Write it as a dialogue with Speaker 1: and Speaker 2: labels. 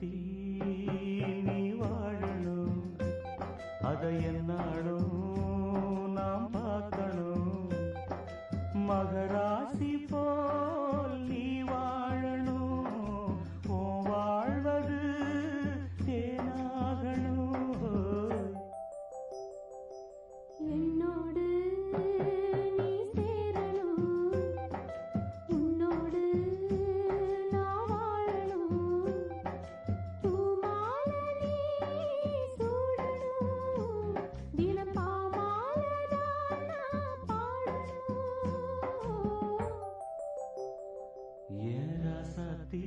Speaker 1: ராசாத்தி நீ வாழணும், அதை என்னாலும் நாம் பார்க்கணும். மகராசி போல் நீ வாழணும், ஓ வாழ்வது தேனாகணும்.
Speaker 2: என்னோடு நீ சேரணும், உன்னோடு நான் வாழணும். பூமாலை நீ சூடணும், தினம் பாமாலைதான் நான் பாடணும்.
Speaker 1: ஏ ராசாத்தி